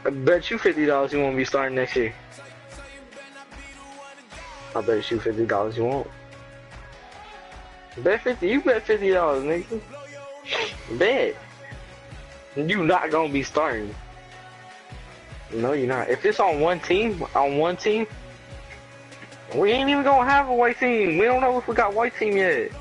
I bet you $50 you won't be starting next year. I bet you $50 you won't. Bet 50, you bet $50, nigga. Bet. You not gonna be starting. No, you're not. If it's on one team, we ain't even gonna have a white team. We don't know if we got white team yet.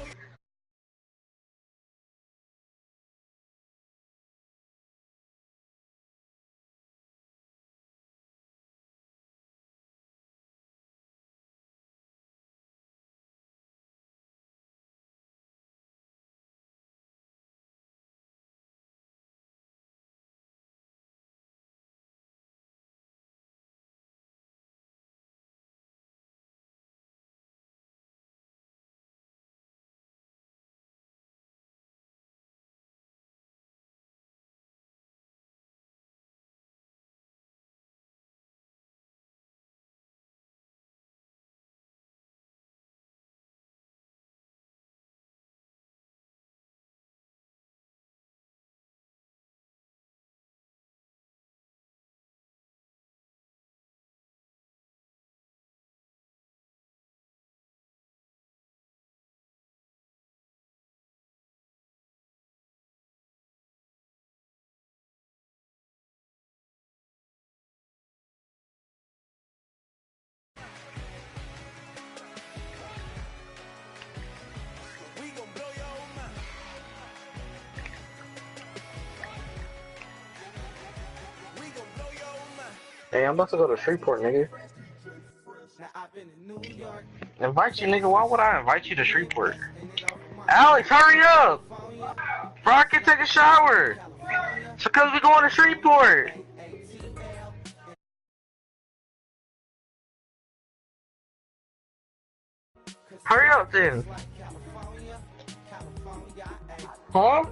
Hey, I'm about to go to Shreveport, nigga. Invite you, nigga. Why would I invite you to Shreveport? Alex, hurry up! Bro, I can take a shower. It's because we going to Shreveport. Hurry up, then. Huh?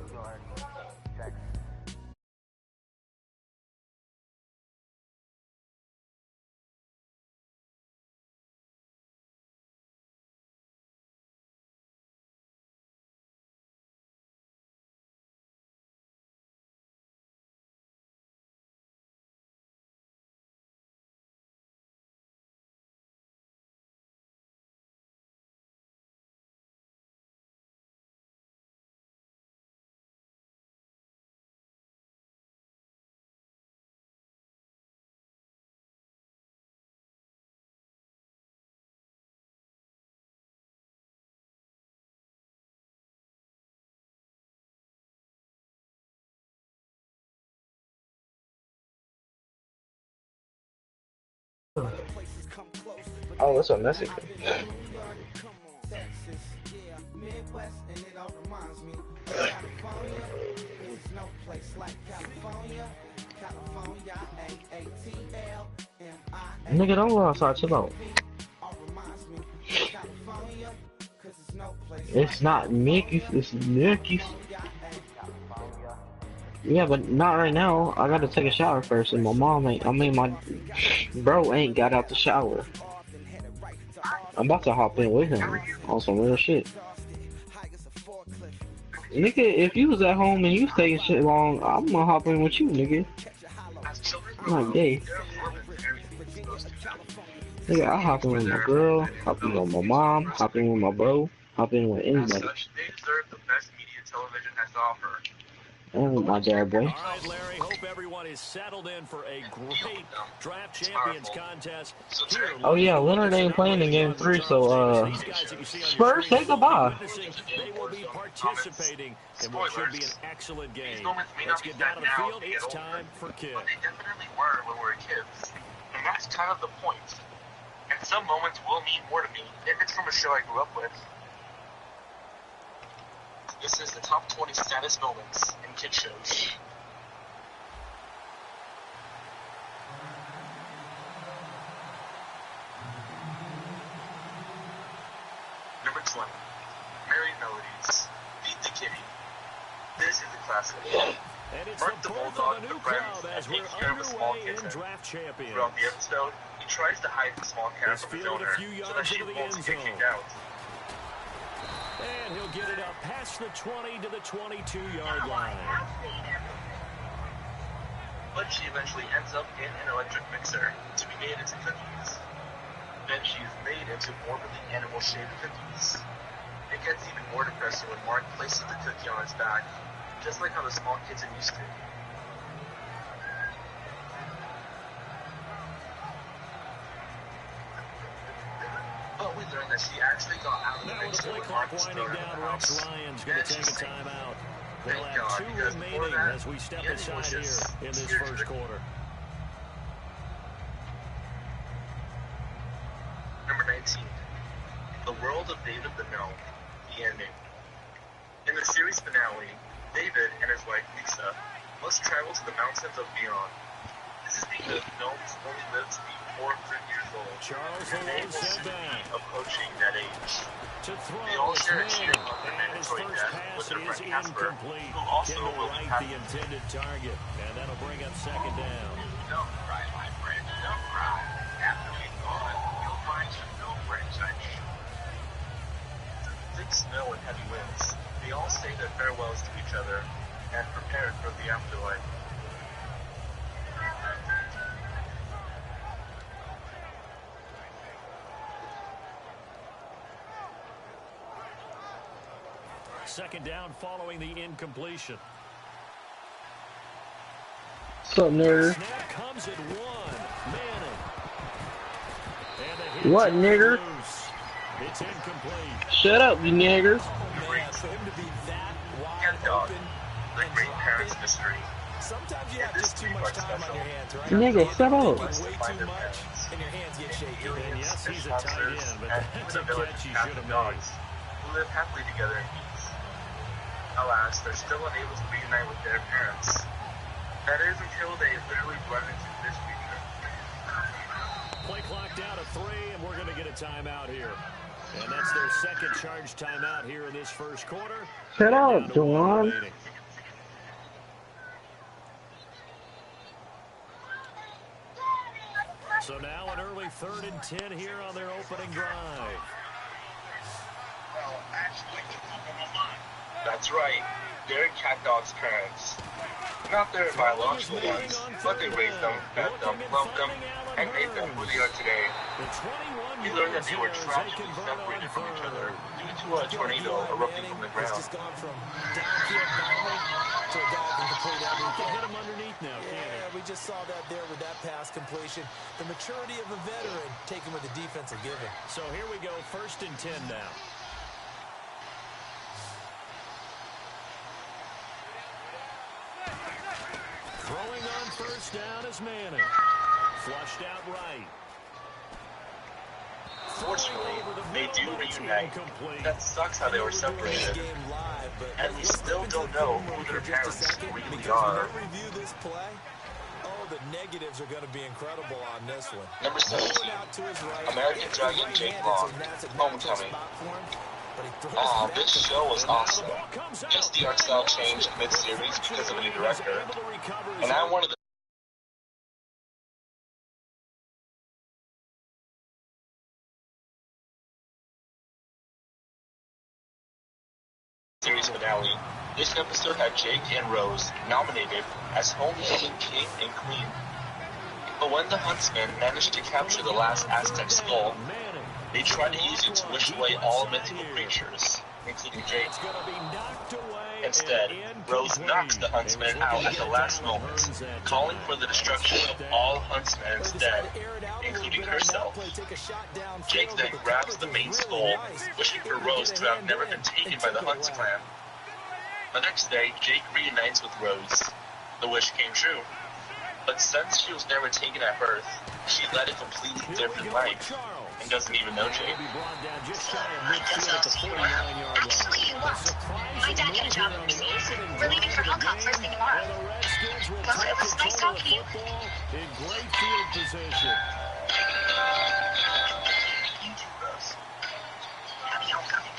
Oh, that's a message. Nigga, don't go outside, chill out. It's not Mickey's, it's Mickey's. Yeah, but not right now. I gotta take a shower first, and my mom ain't, my bro ain't got out the shower. I'm about to hop in with him on some real shit. Nigga, if you was at home and you was taking shit long, I'm gonna hop in with you, nigga. I'm not gay. Nigga, I hop in with my girl, hop in with my mom, hop in with my bro, hop in with anybody. They deserve the best media television has to offer. And my dad, boy. All right, Larry, hope everyone is settled in for a great draft champions contest. Here, oh yeah, Leonard ain't playing in game 3, so Spurs say goodbye. They will be participating in what should be an excellent game. Let's get down to the field. It's time for kids. But they definitely were when we were kids. And that's kind of the point. And some moments will mean more to me if it's from a show I grew up with. This is the top 20 saddest moments in kid shows. Number 20. Merry Melodies. Beat the Kitty. This is a classic. And it's Mark the Bulldog befriends and takes care of a small kitten. Throughout the episode, he tries to hide the small cat from his owner so that she won't get kicked out. And he'll He'll get it up past the 20 to the 22-yard line. But she eventually ends up in an electric mixer to be made into cookies. Then she's made into morbidly animal-shaped cookies. It gets even more depressing when Mark places the cookie on his back, just like how the small kids are used to. But we learn that she actually got out of the mixer when Mark was thrown in the house. Ryan's going to take a timeout. We'll have 2 remaining as we step inside here in this first quarter. Number 19. The World of David the Gnome. The ending. In the series finale, David and his wife Lisa must travel to the mountains of beyond. This is because gnomes only live to be 400 years old. Charles and they will soon be approaching that age. They all It's share a cheer Manning, on the and his mandatory first death with pass their is friend Casper, incomplete. who also Kendall will be Wright, happy. the intended target, and that'll bring up second down. Don't cry, my friend. Don't cry. After we've gone, you'll find some gnome friends, I'm sure. Thick snow and heavy winds. They all say their farewells to each other and prepare for the afterlife. Second down following the incompletion. What's up, nigger? Snap comes at 1. Manning. And What, nigger? Loose. It's incomplete. Shut up, you nigger. Man, for him to be that Cat wide Dog, open the and great drop parents it, mystery. sometimes you have just too much time on your hands, right? Nigga, You shut up. think way too much, and your hands get shaky. And yes, he's a tight end, but that's a village catch he of should have dogs made. who live happily together in peace. Alas, they're still unable to reunite with their parents. That is until they literally run into this future. Play clock down to 3, and we're going to get a timeout here. And that's their second charge timeout here in this first quarter. Shut up, Down to 1 Juwan. remaining. So now an early 3rd and 10 here on their opening drive. That's right. They're Cat Dog's parents. Not their biological ones, but they raised them, fed them, loved them, and made them who they are today. We learned that they were tragically separated from each other due to a tornado erupting from the It's ground. just gone from downfield bombing to a guy who can complete everything. Hit him underneath now, can't Yeah, we just saw that there with that pass completion. The maturity of a veteran taken with the defensive giving. So here we go, 1st and 10 now. Throwing on 1st down is Manning. Flushed out right. Fortunately, they do reunite. That sucks how they were separated. And we still don't know who their parents really are. Review this play. Oh, the negatives are going to be incredible on this one. Number 17, American Dragon Jake Long, Homecoming. This show was awesome. Just the art style changed mid-series because of a new director. And I wanted the series finale. This episode had Jake and Rose nominated as Homecoming King and Queen. But when the Huntsmen managed to capture the last Aztec skull, they tried to use it to wish away all mythical creatures, including Jake. Instead, Rose knocks the Huntsman out at the last moment, calling for the destruction of all Huntsmen instead, including herself. Jake then grabs the main skull, wishing for Rose to have never been taken by the Hunts clan. The next day, Jake reunites with Rose. The wish came true. But since she was never taken at birth, she led a completely different life, and doesn't even know Jake. I guess I'll see you around. Actually, you won't. My dad got a job overseas. We're leaving for Hong Kong first thing tomorrow. Well, it was nice talking to you. In great field position. You too, Rose. Happy homecoming.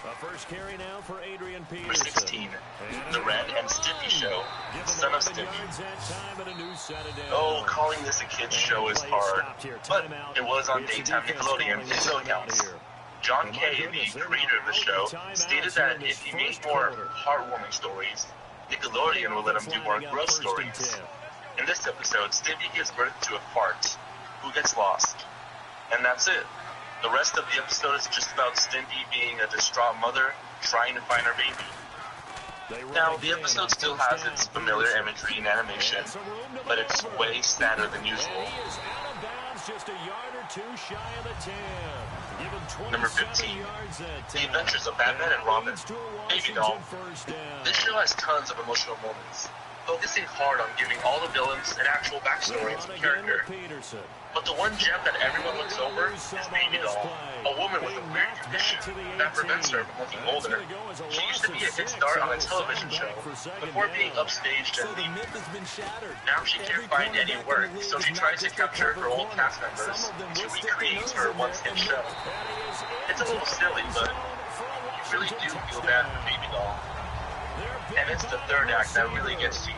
A first carry now for Adrian Number Peterson. 16, The Ren and Stimpy Show, Son of Stimpy. Oh, calling this a kid's show is hard, but it was on daytime Nickelodeon, so it counts. John Kay, the creator of the show, stated that if he made more heartwarming stories, Nickelodeon would let him do more gross stories. In this episode, Stimpy gives birth to a fart, who gets lost. And that's it. The rest of the episode is just about Stimpy being a distraught mother trying to find her baby. Now, the episode still has its familiar imagery and animation, but it's way sadder than usual. Number 15, The Adventures of Batman and Robin, Baby Doll. This show has tons of emotional moments, focusing hard on giving all the villains an actual backstory and character. But the one gem that everyone looks over is Baby Doll, a woman with a weird condition that prevents her from looking older. She used to be a hit star on a television show before being upstaged and leaving. Now she can't find any work, so she tries to capture her old cast members to recreate her once hit show. It's a little silly, but you really do feel bad for Baby Doll. And it's the third act that really gets to you.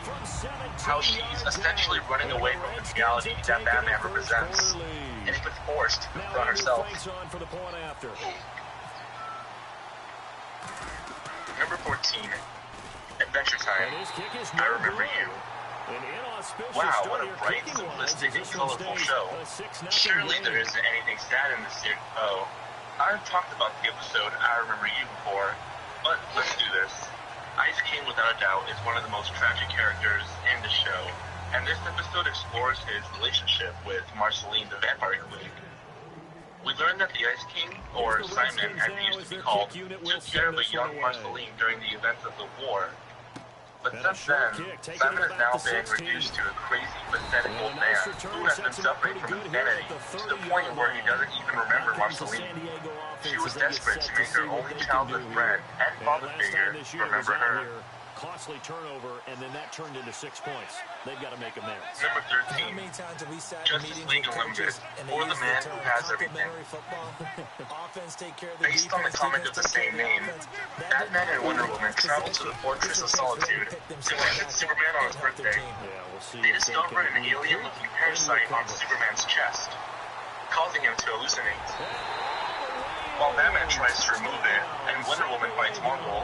How she's essentially running away from the reality that Batman represents, and even forced to confront herself. Number 14, Adventure Time, I Remember You. Wow, what a bright, simplistic, and colorful show. Surely there isn't anything sad in this series. Oh, I've talked about the episode I Remember You before, but let's do this. Ice King, without a doubt, is one of the most tragic characters in the show, and this episode explores his relationship with Marceline, the Vampire Queen. We learn that the Ice King, or Simon as he used to be called, took care of a young Marceline during the events of the war. But since then, Simon has now been reduced to a crazy, pathetic old man who has been suffering from insanity to the point where he doesn't even remember Marceline. She was desperate to make her only childhood friend and father figure remember her. Costly turnover, and then that turned into 6 points. They've got to make amends. Number 13, Justice League Unlimited, or the man who has everything. Based on the comic of the same name, Batman and Wonder Woman travel to the Fortress of Solitude to visit Superman on his birthday. They discover an alien-looking parasite on Superman's chest, causing him to hallucinate. While Batman tries to remove it, and Wonder Woman fights Mongol,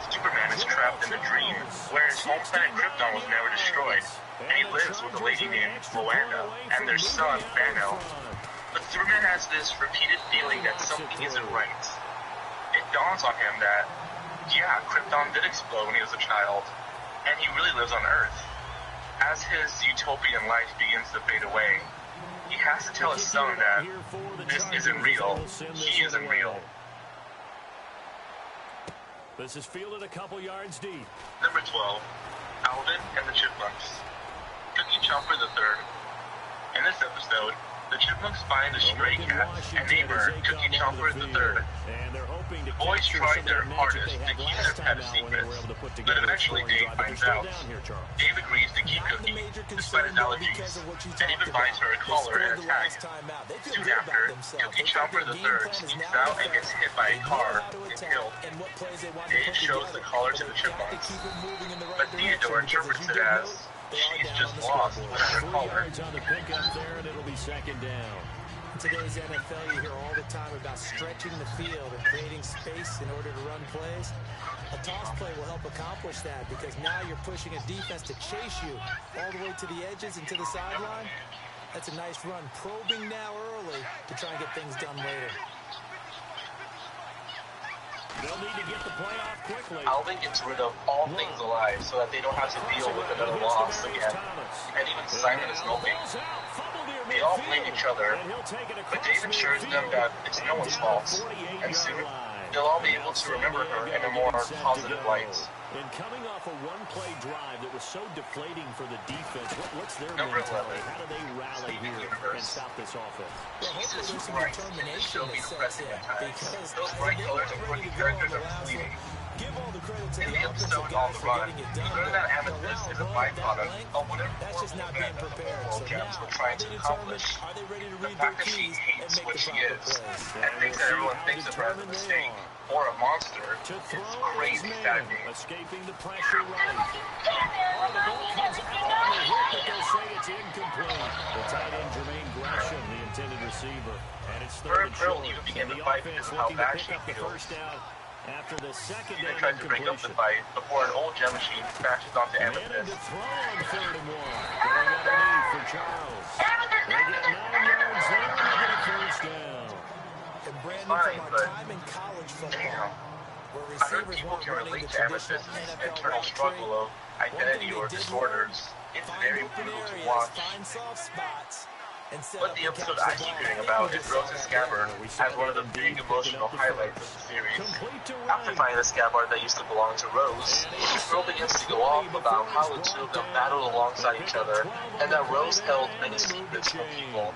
Superman is trapped in a dream where his home planet Krypton was never destroyed, and he lives with a lady named Loanda and their son, Bano. But Superman has this repeated feeling that something isn't right. It dawns on him that, yeah, Krypton did explode when he was a child, and he really lives on Earth. As his utopian life begins to fade away, he has to tell his son that this isn't real, he isn't real. This is fielded a couple yards deep. Number 12, Alvin and the Chipmunks. Cookie Chomper III. In this episode, the Chipmunks find a stray cat and neighbor, Cookie Chomper III. The boys try their hardest to keep their pet a secret, but eventually Dave finds out. Dave agrees to keep Cookie, despite his allergies, and even buys her a collar and a tag. Soon after, Cookie Chomper III sneaks out and gets hit by a car and killed. Dave shows the collar to the Chipmunks, but Theodore interprets it as she's just lost without her collar. In today's NFL, you hear all the time about stretching the field and creating space in order to run plays. A toss play will help accomplish that because now you're pushing a defense to chase you all the way to the edges and to the sideline. That's a nice run, probing now early to try and get things done later. They'll need to get the play off quickly. Alvin gets rid of all things alive so that they don't have to deal with another loss again. And even Simon is moping. They all blame each other, but Dave assures them that it's no one's fault, and soon they'll all be able to remember her in a more positive light. And coming off a one-play drive that was so deflating for the defense, what's their Number 11, How do they rally here and stop this offense? Jesus Christ, this show be depressing at times. Those bright colors and quirky characters are fleeting. In the stone on the run. You learn that amethyst is a byproduct of whatever That's just not being prepared. World So Gems now, were trying to accomplish. are they ready to The read fact their that she keys hates and what make the she proper is plays? and thinks that everyone thinks of her as a mistake or a monster To is throw crazy is saddening. Manning, escaping the pressure right. Damn it, Oh, the ball remind me comes everything out on the hit, I but they'll say it's incomplete. The tight end Jermaine Gresham, the intended receiver. And it's Her third and Pearl short. even And began the to fight offense because of how looking to bad pick she up the feels. first down after the second They down tried to break up the incompletion. fight before an old gem machine smashes onto Manning to Amethyst. throw on third and one. Going underneath for Charles. They get 9 yards there and they get a first down. And Brandon, Fine, from our but time in college damn. football, where I heard receivers people weren't can running relate the to traditional Amethyst's NFL internal route struggle tree, of identity or they did disorders. It's find very open brutal to areas, watch. find soft spots, and set But up the and episode catch I the keep ball. hearing I think about we is just saw Rose's that scabbard We saw as one of the that big indeed, emotional picking up the highlights of first. the series. Complete to After Wright. finding the scabbard that used to belong to Rose, the girl begins to go off about how the two of them battled alongside each other and that Rose held many secrets from people.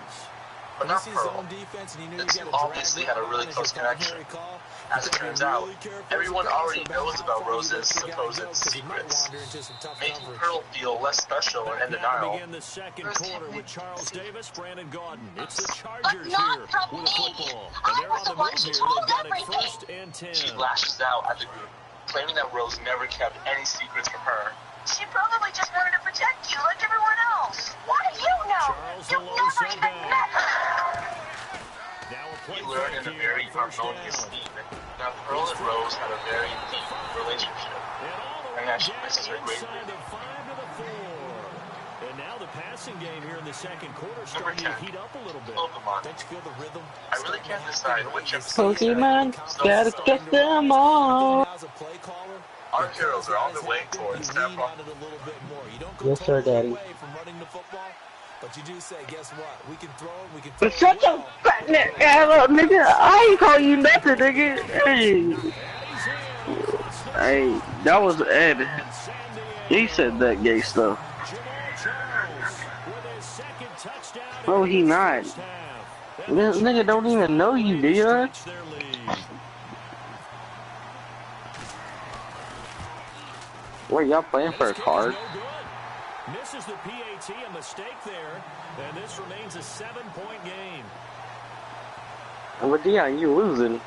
But not When you see Pearl. zone defense and you knew The you two got a obviously drag had a really route close as your connection. primary call. As it You gotta be turns out, really careful everyone as a already passer knows how about far you Rose's let your guy supposed go, 'cause he might secrets, wander into some tough making coverage. Pearl feel less special and in Back now to denial. begin the second quarter with Charles Davis, Brandon Gaudin. It's the But Chargers not here from with a me. football. I And they're was on the the one move who here. told They've got it everything. first and 10. She lashes out at the group, claiming that Rose never kept any secrets from her. She probably just wanted to protect you like everyone else. What do you know? Charles You've Malone never sent even back. met her. Now a play We learn in fake a here very on first harmonious down. scene that Pearl and Rose had a very deep relationship, And all the and way that she down misses her inside greatly. the 5 to the 4. And now the passing game here in the second quarter Number starting to 10, heat up a little bit. Pokemon. Don't you feel the rhythm? I really can't decide which episode Pokemon, So- gotta catch them all. Now as a play caller, Our because heroes are on that the way has happened, towards you that lean point. on it a little bit more. You don't go Yes, sir, totally Daddy. away from running the football, but you do say, guess what? We can throw it, we can throw But it shut your well. fat neck ass up, nigga. I ain't call you nothing, nigga. Hey. Hey, that was Ed. He said that gay stuff. Oh, he not. This nigga don't even know you, do you? Wait, y'all playing for a card? Misses the PAT, a mistake there, and this remains a 7-point game. Well, Dion, you losing.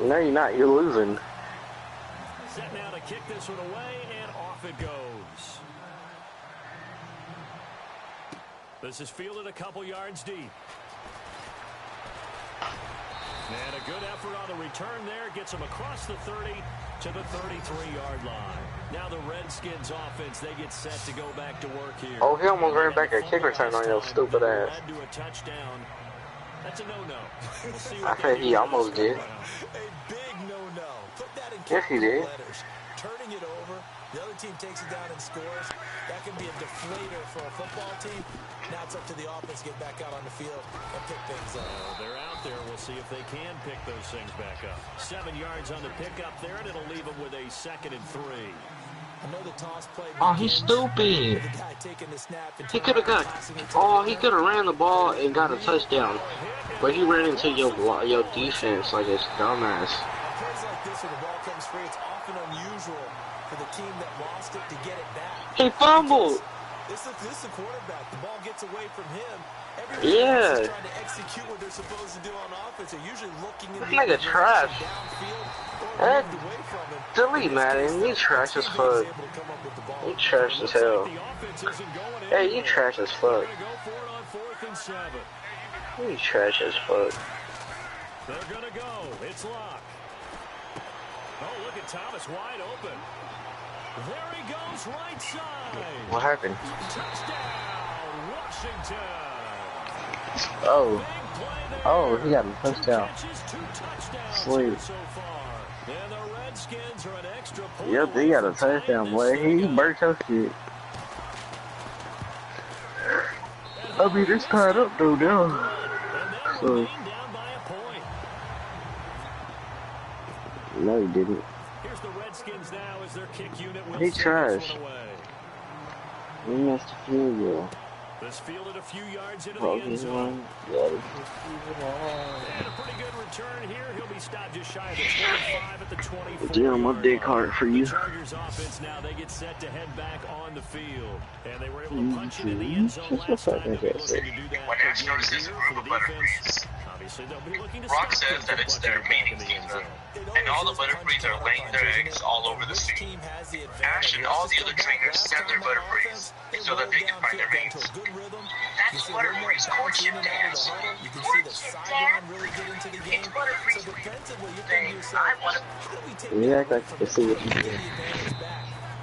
No, you're not. You're losing. Set now to kick this one away, and off it goes. This is fielded a couple yards deep. And a good effort on the return there. Gets him across the 30 to the 33-yard line. Now the Redskins offense, they get set to go back to work here. Oh, he almost ran back a kick return on your stupid ass. Led to a touchdown. That's a no-no. We'll see I what said they he do almost this did. go around. A big no-no. Put that in Yes, he capital did. letters. Turning it over. The other team takes it down and scores. That can be a deflator for a football team. Now it's up to the offense to get back out on the field and pick things up. They're out there. We'll see if they can pick those things back up. 7 yards on the pickup there, and it'll leave them with a 2nd and 3. I know the toss play Oh, he's begins stupid. with the guy taking the snap and He could have got. Oh, he could have ran the ball and got a touchdown, but he ran into your defense like a dumbass. On plays like this where the ball comes free, it's often unusual for the team that lost it to get it back. He fumbled. This is a quarterback. The ball gets away from him. Everyone Yeah. else is trying to execute what they're supposed to do on offense. They're usually looking in This the nigga other trash. direction, downfield, That or moved away from him. delete Madden. You trash as fuck. You trash as hell. The offense isn't going Hey, you anywhere. trash as fuck. They're going to go for it on 4th and 7. You trash as fuck. They're going to go. It's Locke. Oh, look at Thomas wide open. There he goes, right side. What happened? Touchdown, Washington. Oh. Big play there. Oh, he got a touchdown. Catches, 2 touchdowns Sweet. here so far. And the Redskins are an extra point Yep, he away got a from tying touchdown, this boy. thing He up. burnt your shit. I mean, it's tied up though now. And they'll So, remain down by a point. no, he didn't. Here's the Redskins now as their kick unit will He send this trash. one away. He missed a field goal. This fielded a few yards into the Oh, end he's zone. one. Yeah, And a pretty good return here. He'll be he stopped just shy of the 25 at the 24. Damn, my dick hard for you. The Chargers offense now, they get set to head back on the field. And they were able to punch it in the end zone last time. They'll be looking to do that When Ash notices a group of Butterfrees, obviously, they'll be looking to Brock stop says that it's their mating season, and all the Butterfrees are laying their eggs all over the scene. Ash and all the other trainers send their Butterfrees so that they can find their mates. That's Butterfree's courtship dance. Courtship dance. It's Butterfree's thing. I want to. Yeah, I got to see what you did.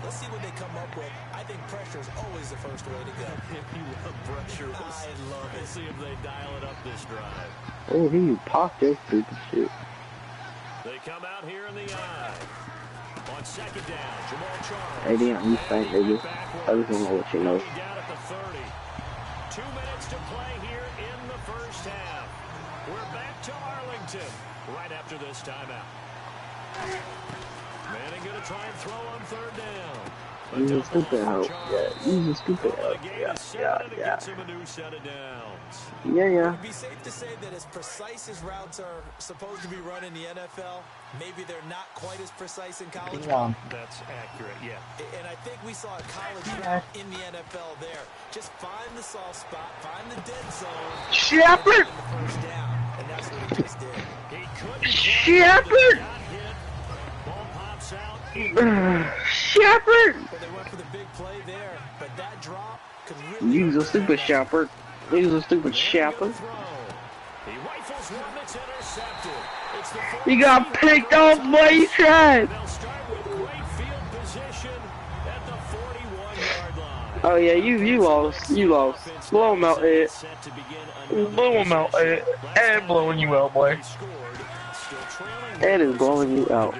Let's see what they come up with. I think pressure is always the first way to go. If you love pressure, I love it. we'll see if they dial it up this drive. Oh, he popped that stupid shit. They come out here in the eye. On second down, Jamal Charles. Hey, damn, you think, nigga. I just want to let you know. Down at the 30. 2 minutes to play here in the first half. We're back to Arlington right after this timeout. Manning going to try and throw on third down. He's a stupid hoe. Yeah, he's a stupid hoe. Yeah. It would be safe to say that as precise as routes are supposed to be run in the NFL, maybe they're not quite as precise in college. That's accurate, yeah. And I think we saw a college route in the NFL there. Just find the soft spot, find the dead zone. Shepard! The first down, and that's what he just did. He couldn't Shepard! Ball pops out. Shepard! Well, they went for the big play there, but that drop could really... He's a stupid Shepard. He's a stupid Shepard. He rifles one that's intercepted. It's the He got picked off by his head. They'll start with great field position at the 41-yard line. Oh yeah, you lost. You lost. Blow him out, Ed. Blow him out, Ed. Ed blowing you out, boy. Ed is blowing you out.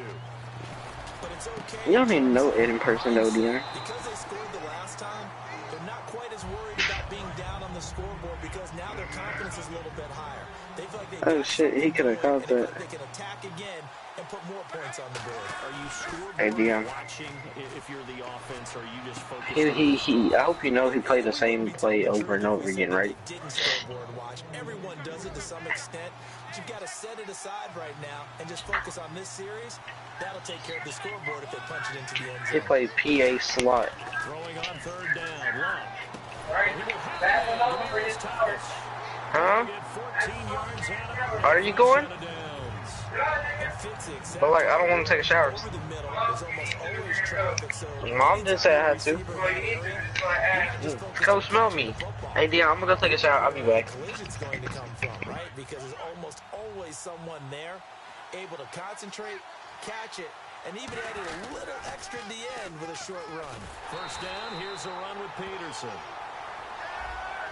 You don't even know Ed in person, though, Deanna. Because they scored the last time, they're not quite as worried about being down on the scoreboard because now their confidence is a little bit higher. They feel like they Oh shit, he could have caught that. they can attack again and put more points on the board. Are you scoreboard Hey, Dion. watching if you're the offense, or are you just focused He, I hope you know he played the same play over and over again, right? Didn't scoreboard watch. Everyone does it to some extent, but you've got to set it aside right now and just focus on this series. That'll take care of the scoreboard if they punch it into the end zone. He played PA slot. throwing on third down? Love. Huh? Get 14 yards out of it. Are you going? Out of downs. But like, I don't want to take a shower. Over the middle, there's almost always traffic, so Mom did say I had to. Come smell me. Hey, Dion, I'm gonna go take a shower. I'll be back. collision's going to come from, right? Because there's almost always someone there able to concentrate, catch it, and even added a little extra at the end with a short run. First down, here's a run with Peterson.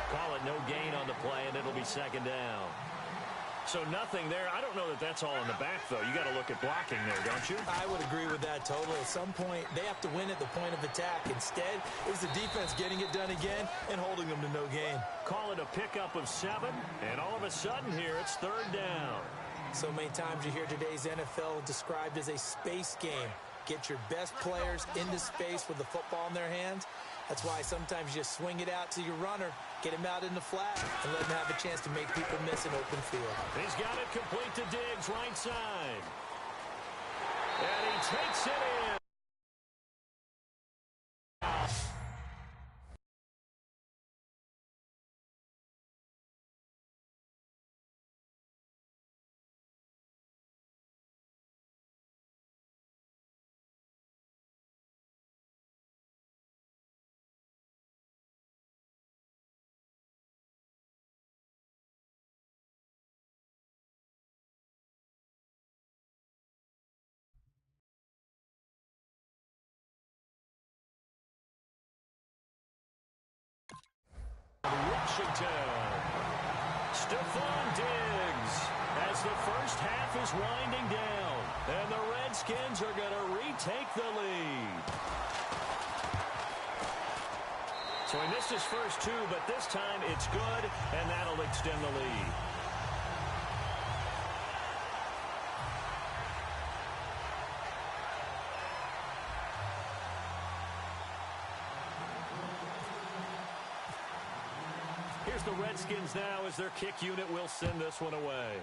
Call it no gain on the play, and it'll be second down. So nothing there. I don't know that that's all in the back, though. You got to look at blocking there, don't you? I would agree with that totally. At some point, they have to win at the point of attack. Instead, it was the defense getting it done again and holding them to no gain. Call it a pickup of 7, and all of a sudden here, it's third down. So many times you hear today's NFL described as a space game. Get your best players into space with the football in their hands. That's why sometimes you swing it out to your runner, get him out in the flat, and let him have a chance to make people miss an open field. He's got it complete to Diggs, right side. And he takes it in. Washington. Stephon Diggs as the first half is winding down. And the Redskins are going to retake the lead. So he missed his first 2, but this time it's good, and that'll extend the lead. Here's the Redskins now as their kick unit will send this one away.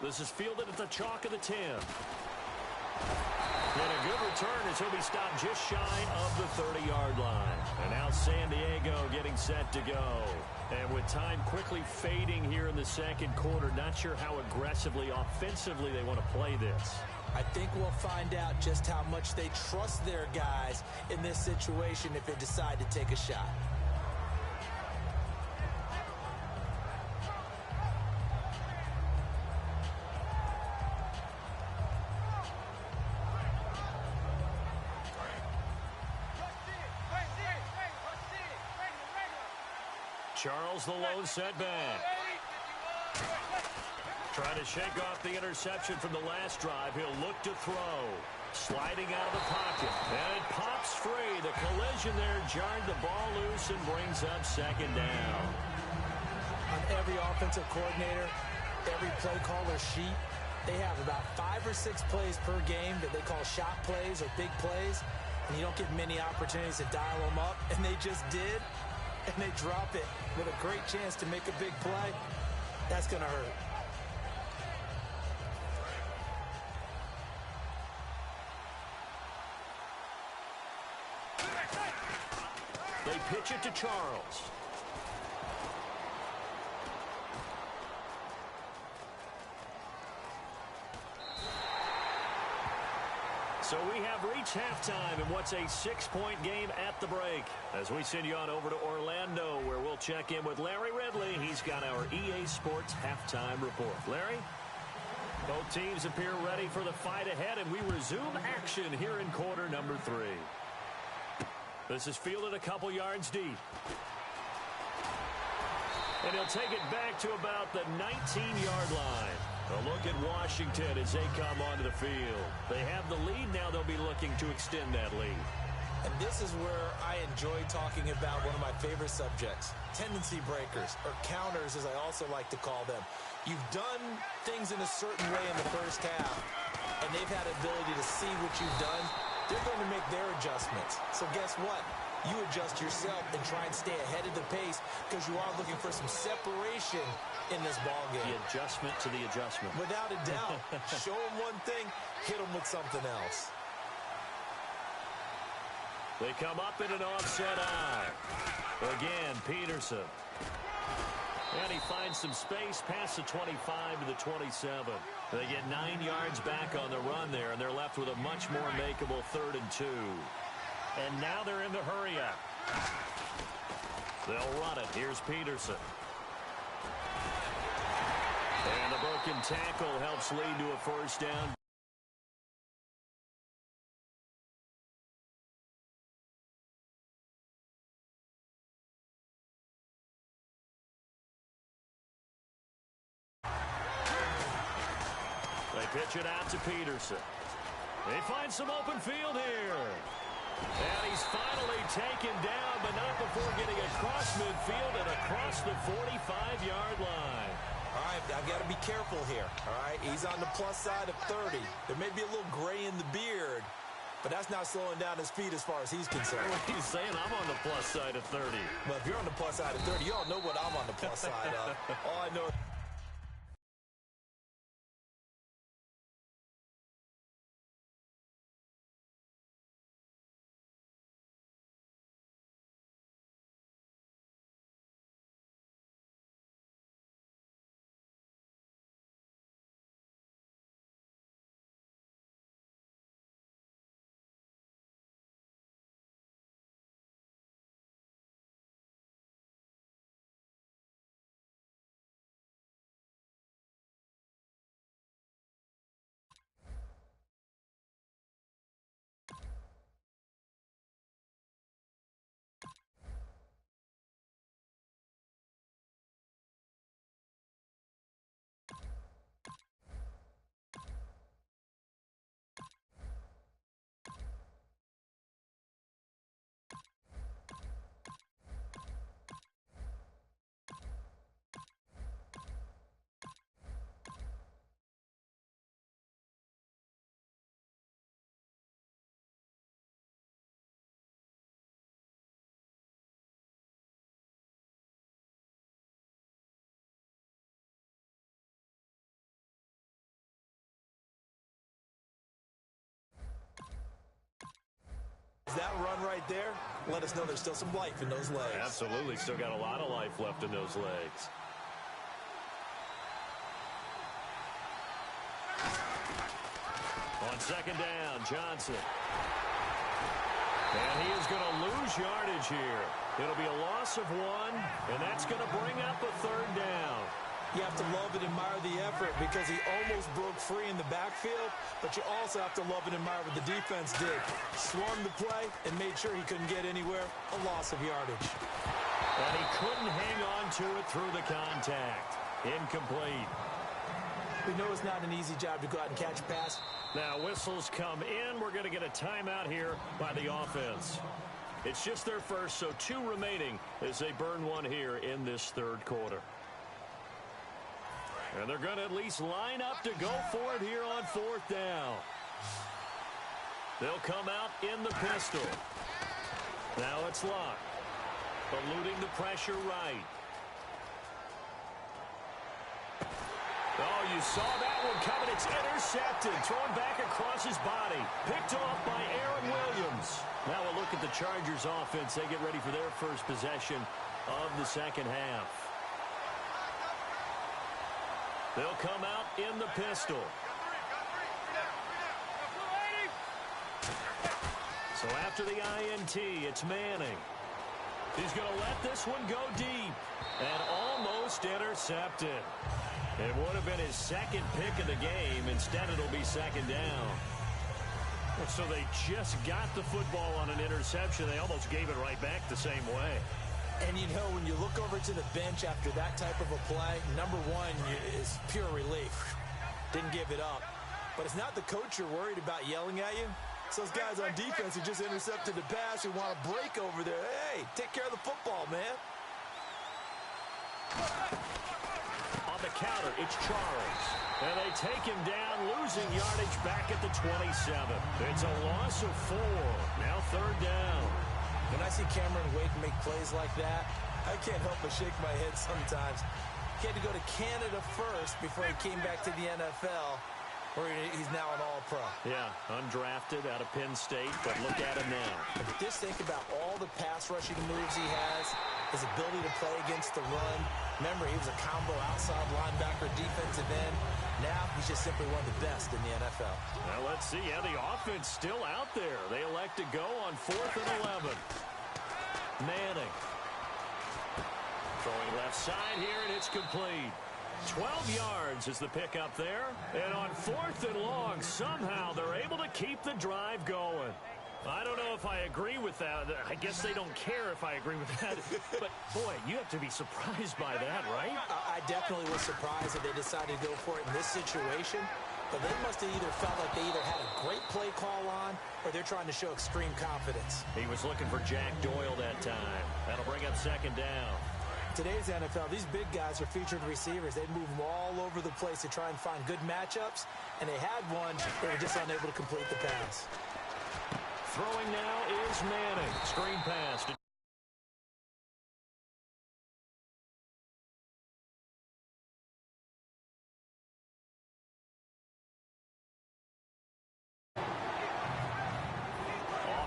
This is fielded at the chalk of the 10. And a good return as he'll be stopped just shy of the 30-yard line. And now San Diego getting set to go. And with time quickly fading here in the second quarter, not sure how aggressively, offensively they want to play this. I think we'll find out just how much they trust their guys in this situation if they decide to take a shot. Charles the lone setback. Trying to shake off the interception from the last drive. He'll look to throw. Sliding out of the pocket. And it pops free. The collision there jarred the ball loose and brings up second down. On every offensive coordinator, every play caller sheet, they have about 5 or 6 plays per game that they call shot plays or big plays. And you don't get many opportunities to dial them up. And they just did. And they drop it with a great chance to make a big play. That's going to hurt. They pitch it to Charles. So we have reached halftime in what's a 6-point game at the break. As we send you on over to Orlando, where we'll check in with Larry Ridley. He's got our EA Sports halftime report. Larry? Both teams appear ready for the fight ahead, and we resume action here in quarter number 3. This is fielded a couple yards deep. And he'll take it back to about the 19-yard line. A look at Washington as they come onto the field. They have the lead now. They'll be looking to extend that lead. And this is where I enjoy talking about one of my favorite subjects, tendency breakers, or counters as I also like to call them. You've done things in a certain way in the first half, and they've had the ability to see what you've done. They're going to make their adjustments. So guess what? You adjust yourself and try and stay ahead of the pace because you are looking for some separation in this ball game. The adjustment to the adjustment. Without a doubt. Show them one thing, hit them with something else. They come up in an offset eye. Again, Peterson. And he finds some space past the 25 to the 27. They get 9 yards back on the run there, and they're left with a much more makeable 3rd and 2. And now they're in the hurry-up. They'll run it. Here's Peterson. And the broken tackle helps lead to a first down. They pitch it out to Peterson. They find some open field here. And he's finally taken down, but not before getting across midfield and across the 45-yard line. All right, I've got to be careful here. All right, he's on the plus side of 30. There may be a little gray in the beard, but that's not slowing down his feet as far as he's concerned. He's saying I'm on the plus side of 30. Well, if you're on the plus side of 30, you all know what I'm on the plus side of. All I know That run right there let us know there's still some life in those legs. Absolutely. Still got a lot of life left in those legs. On second down, Johnson. And he is going to lose yardage here. It'll be a loss of 1, and that's going to bring up a third down. You have to love and admire the effort because he almost broke free in the backfield, but you also have to love and admire what the defense did. Swung the play and made sure he couldn't get anywhere. A loss of yardage. And he couldn't hang on to it through the contact. Incomplete. We know it's not an easy job to go out and catch a pass. Now whistles come in. We're going to get a timeout here by the offense. It's just their first, so 2 remaining as they burn 1 here in this third quarter. And they're going to at least line up to go for it here on 4th down. They'll come out in the pistol. Now it's Luck. Eluding the pressure right. Oh, you saw that one coming. It's intercepted. Thrown back across his body. Picked off by Aaron Williams. Now a look at the Chargers offense. They get ready for their first possession of the second half. They'll come out in the pistol. So after the INT, it's Manning. He's going to let this one go deep. And almost intercepted. It would have been his second pick of the game. Instead, it'll be second down. So they just got the football on an interception. They almost gave it right back the same way. And you know, when you look over to the bench after that type of a play, number one is pure relief. Didn't give it up. But it's not the coach you're worried about yelling at you. It's those guys on defense who just intercepted the pass who want to break over there. Hey, take care of the football, man. On the counter, it's Charles. And they take him down, losing yardage back at the 27. It's a loss of 4. Now 3rd down. When I see Cameron Wake make plays like that, I can't help but shake my head sometimes. He had to go to Canada first before he came back to the NFL, where he's now an All-Pro. Yeah, undrafted out of Penn State, but look at him now. Just think about all the pass rushing moves he has, his ability to play against the run. Remember, he was a combo outside linebacker, defensive end. Now he's just simply one of the best in the NFL. Now let's see. Yeah, the offense still out there. They elect to go on 4th and 11. Manning. Throwing left side here, and it's complete. 12 yards is the pickup there. And on 4th and long, somehow they're able to keep the drive going. I don't know if I agree with that. I guess they don't care if I agree with that. But, boy, you have to be surprised by that, right? I definitely was surprised that they decided to go for it in this situation. But they must have either felt like they either had a great play call on or they're trying to show extreme confidence. He was looking for Jack Doyle that time. That'll bring up 2nd down. Today's NFL, these big guys are featured receivers. They move them all over the place to try and find good matchups. And they had one. They were just unable to complete the pass. Throwing now is Manning. Screen pass.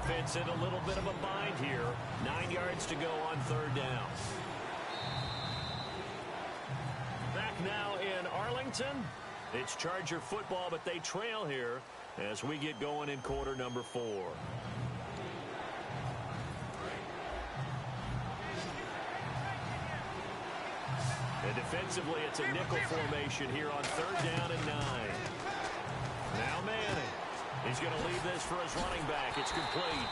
Offense in a little bit of a bind here. 9 yards to go on 3rd down. Back now in Arlington. It's Charger football, but they trail here as we get going in quarter number 4. And defensively, it's a nickel formation here on 3rd down and 9. Now Manning. He's going to leave this for his running back. It's complete.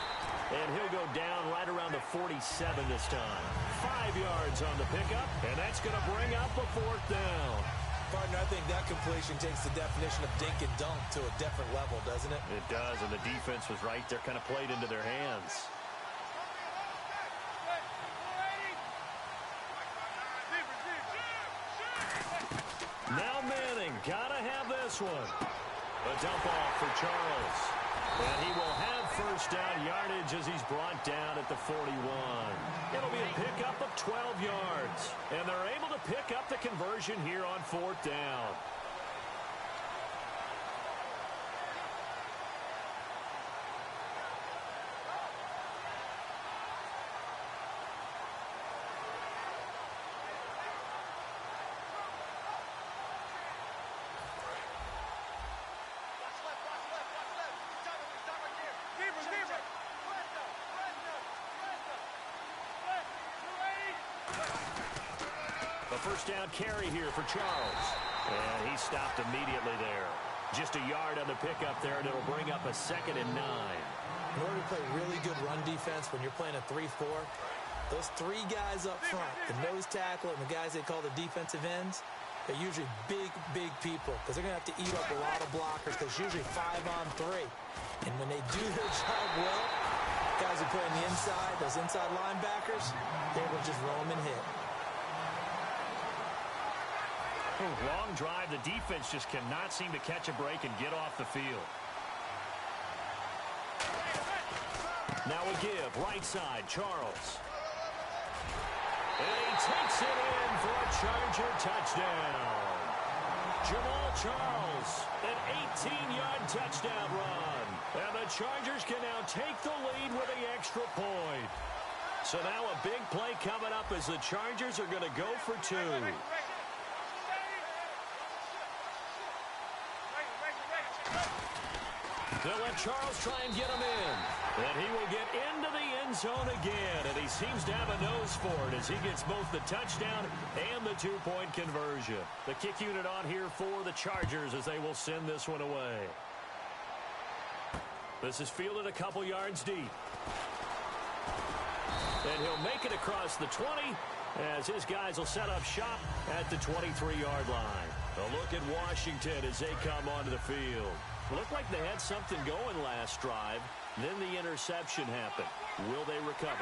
And he'll go down right around the 47 this time. 5 yards on the pickup, and that's going to bring up a 4th down. Partner, I think that completion takes the definition of dink and dunk to a different level, doesn't it? It does, and the defense was right there, kind of played into their hands. Now Manning, gotta have this one. A dump off for Charles. And he will have 1st down yardage as he's brought down at the 41. It'll be a pickup of 12 yards. And they're able to pick up the conversion here on 4th down. first down carry here for Charles. And he stopped immediately there. Just a yard on the pickup there, and it'll bring up a 2nd and 9. In order to play really good run defense when you're playing a 3-4, those 3 guys up front, the nose tackle and the guys they call the defensive ends, they're usually big, big people because they're going to have to eat up a lot of blockers because usually 5-on-3. And when they do their job well, guys who play on the inside, those inside linebackers, they will just roam and hit. Long drive. The defense just cannot seem to catch a break and get off the field. Now a give. Right side, Charles. And he takes it in for a Charger touchdown. Jamal Charles, an 18-yard touchdown run. And the Chargers can now take the lead with the extra point. So now a big play coming up as the Chargers are going to go for 2. They'll let Charles try and get him in. And he will get into the end zone again. And he seems to have a nose for it as he gets both the touchdown and the 2-point conversion. The kick unit on here for the Chargers as they will send this one away. This is fielded a couple yards deep. And he'll make it across the 20 as his guys will set up shop at the 23-yard line. A look at Washington as they come onto the field. Looked like they had something going last drive. Then the interception happened. Will they recover?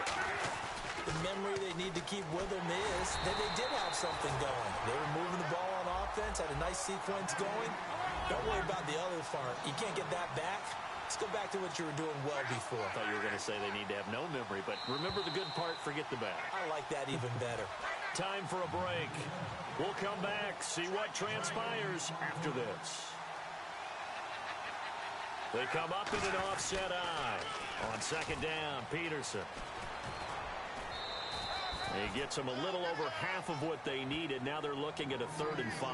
The memory they need to keep with them is that they did have something going. They were moving the ball on offense, had a nice sequence going. Don't worry about the other part. You can't get that back. Let's go back to what you were doing well before. I thought you were going to say they need to have no memory, but remember the good part, forget the bad. I like that even better. Time for a break. We'll come back, see what transpires after this. They come up in an offset eye. On 2nd down, Peterson. He gets them a little over half of what they needed. Now they're looking at a 3rd and 5.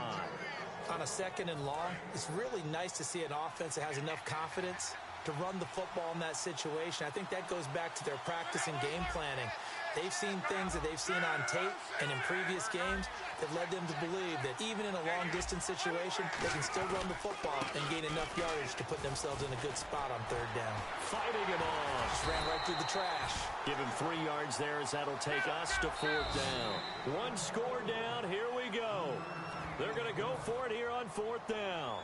On a 2nd and long, it's really nice to see an offense that has enough confidence to run the football in that situation. I think that goes back to their practice and game planning. They've seen things that they've seen on tape and in previous games that led them to believe that even in a long-distance situation, they can still run the football and gain enough yardage to put themselves in a good spot on 3rd down. Fighting him off. Just ran right through the trash. Give him 3 yards there as that'll take us to 4th down. 1 score down. Here we go. They're going to go for it here on 4th down.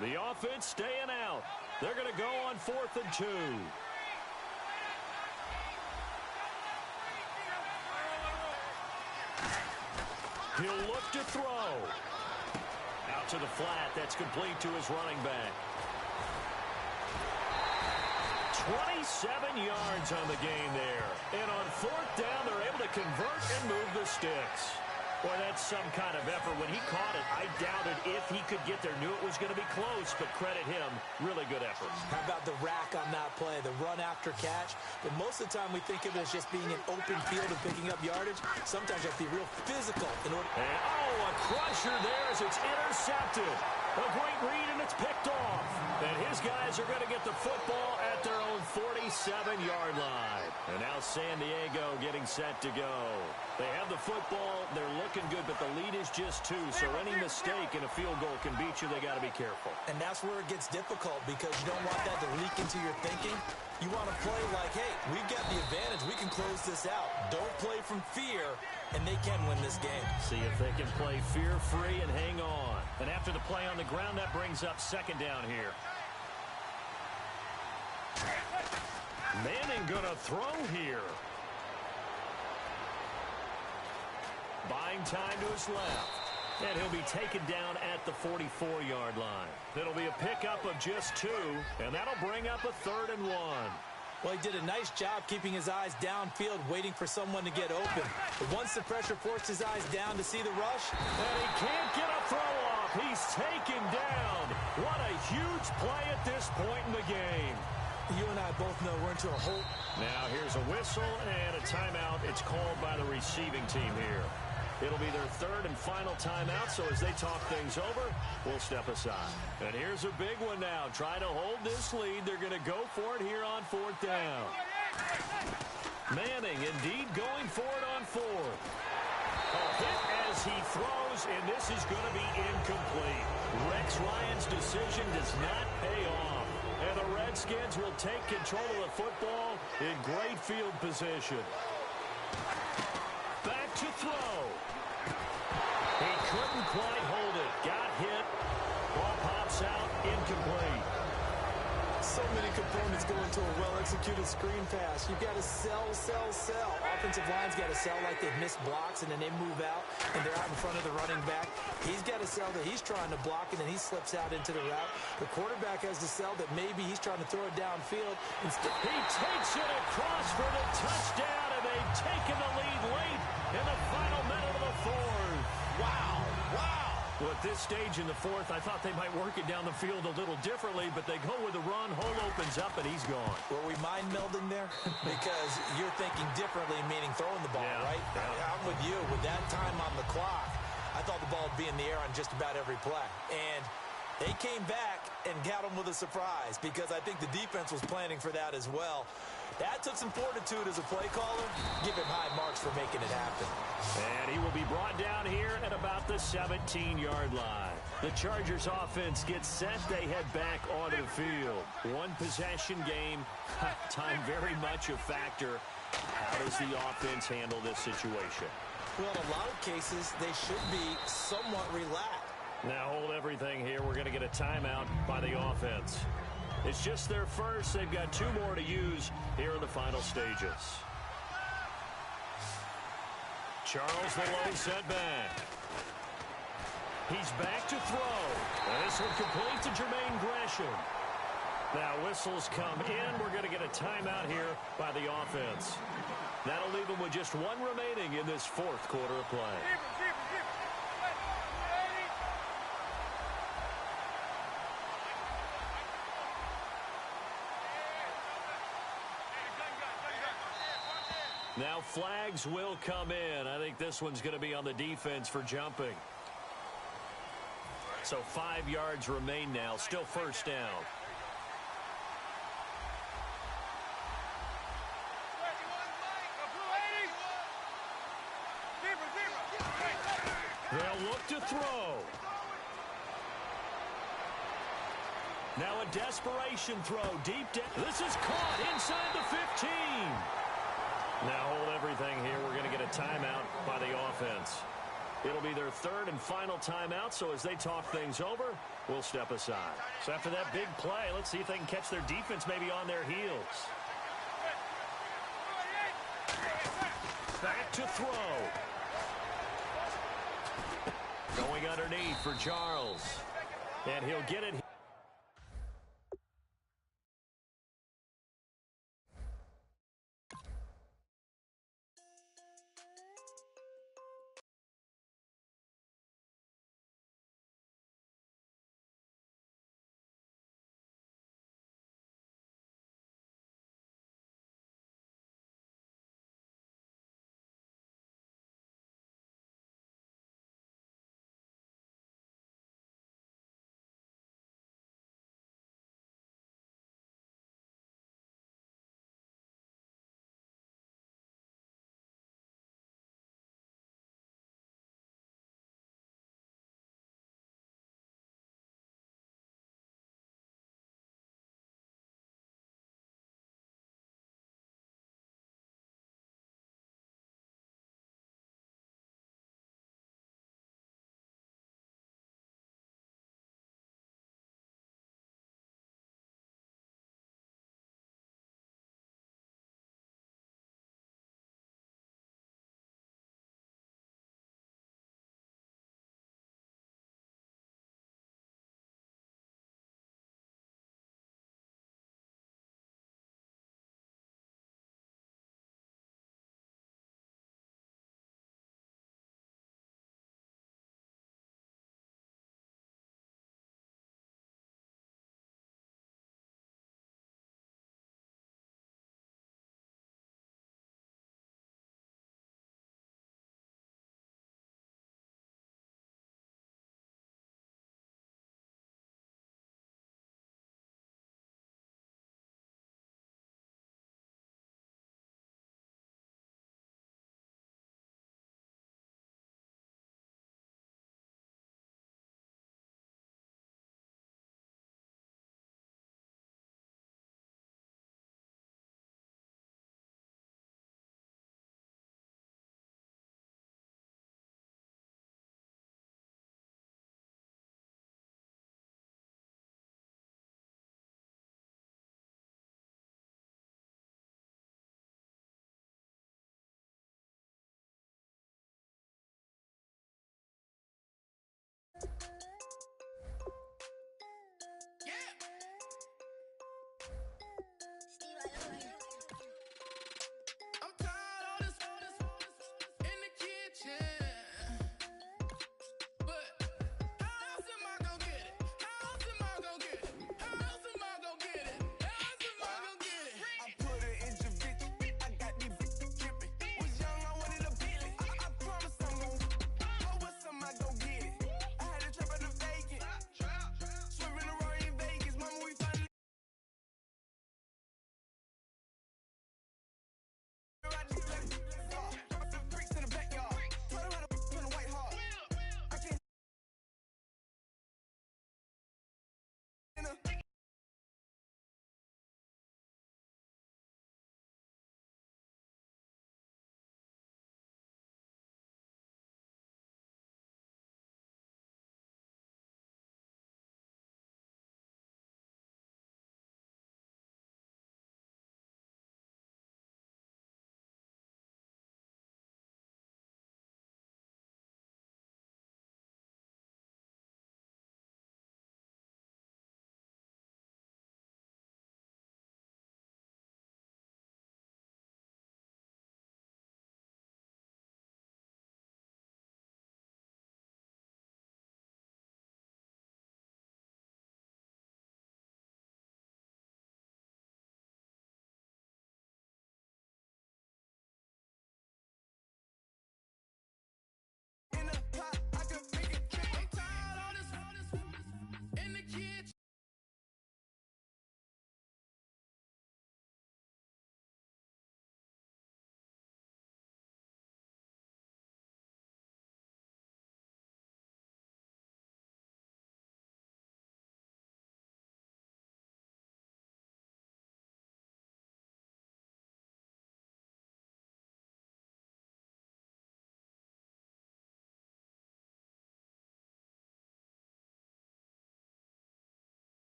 The offense staying out. They're going to go on 4th and 2. He'll look to throw. Out to the flat. That's complete to his running back. 27 yards on the game there. And on 4th down, they're able to convert and move the sticks. Boy, that's some kind of effort. When he caught it, I doubted if he could get there. Knew it was going to be close, but credit him. Really good effort. How about the rack on that play, the run after catch? But most of the time we think of it as just being an open field and picking up yardage. Sometimes you have to be real physical in order. And, a crusher there as it's intercepted. A great read, and it's picked off. And his guys are going to get the football at their own 47-yard line. And now San Diego getting set to go. They have the football. They're looking good, but the lead is just 2. So any mistake in a field goal can beat you. They got to be careful. And that's where it gets difficult because you don't want that to leak into your thinking. You want to play like, hey, we've got the advantage. We can close this out. Don't play from fear, and they can win this game. See if they can play fear-free and hang on. And after the play on the ground, that brings up 2nd down here. Manning going to throw here. Buying time to his left. And he'll be taken down at the 44-yard line. It'll be a pickup of just 2, and that'll bring up a 3rd and 1. Well, he did a nice job keeping his eyes downfield, waiting for someone to get open. But once the pressure forced his eyes down to see the rush, and he can't get a throw off. He's taken down. What a huge play at this point in the game. You and I both know we're into a hole. Now here's a whistle and a timeout. It's called by the receiving team here. It'll be their 3rd and final timeout, so as they talk things over, we'll step aside. And here's a big one now. Trying to hold this lead. They're going to go for it here on 4th down. Manning indeed going for it on 4th. Hit as he throws, and this is going to be incomplete. Rex Ryan's decision does not pay off. And the Redskins will take control of the football in great field position. Back to throw. He couldn't quite hold it. Got hit. Ball pops out. Incomplete. So many components go into a well-executed screen pass. You've got to sell. Offensive line's got to sell like they've missed blocks, and then they move out, and they're out in front of the running back. He's got to sell that he's trying to block, and then he slips out into the route. The quarterback has to sell that maybe he's trying to throw it downfield. He takes it across for the touchdown, and they've taken the lead late in the final minute of the fourth. Wow. Well, at this stage in the fourth, I thought they might work it down the field a little differently, but they go with the run. Hole opens up, and he's gone. Were we mind melding there? Because you're thinking differently, meaning throwing the ball, right? Yeah. I'm with you. With that time on the clock, I thought the ball would be in the air on just about every play. And they came back and got him with a surprise because I think the defense was planning for that as well. That took some fortitude as a play caller. Give him high marks for making it happen. And he will be brought down here at about the 17-yard line. The Chargers offense gets set. They head back onto the field. One possession game. Time very much a factor. How does the offense handle this situation? Well, in a lot of cases, they should be somewhat relaxed. Now hold everything here. We're going to get a timeout by the offense. It's just their first. They've got 2 more to use here in the final stages. Charles the low setback. He's back to throw. And this one complete to Jermaine Gresham. Now whistles come in. We're going to get a timeout here by the offense. That'll leave them with just 1 remaining in this fourth quarter of play. Now flags will come in. I think this one's going to be on the defense for jumping. So 5 yards remain now. Still first down. They'll look to throw. Now a desperation throw deep down. This is caught inside the 15. Now hold everything here. We're going to get a timeout by the offense. It'll be their 3rd and final timeout, so as they talk things over, we'll step aside. So after that big play, let's see if they can catch their defense maybe on their heels. Back to throw. Going underneath for Charles. And he'll get it. I'm tired of this in the kitchen. But how else am I gonna get it? How else am I gonna get it? How else am I gonna get it? How else am I gonna get it? I put it in Javicia. I got these bitches dripping. Was young, I wanted a Bentley. I promise I'm gon' go with some, I gon' get it. I had to trap it